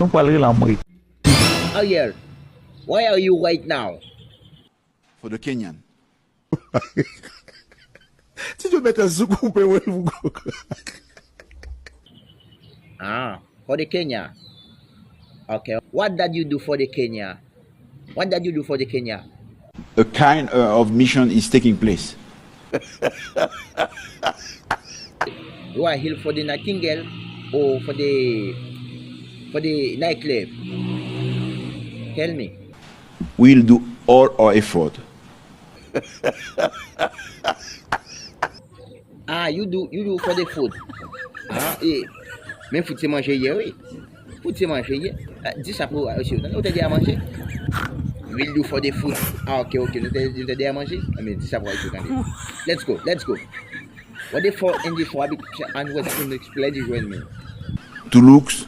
Nous parlons l'Amérique. Ariel, where are you right now? For the Kenyan. Si tu mets un zouk, For the Kenya. Okay. What did you do for the Kenya? What did you do for the Kenya? A kind of mission is taking place. You are here for the Nightingale or for the nightclub? Tell me. We'll do all our effort. You do for the food. Mais food c'est manger hier, oui. Food c'est manger hier. Dis ça pour aussi. On t'a dit à manger. We'll do for the food. Ok. Nous t'a dit à manger. Mais dis ça pour aussi. Let's go. What the for in the for and what in the explain the join me. To looks,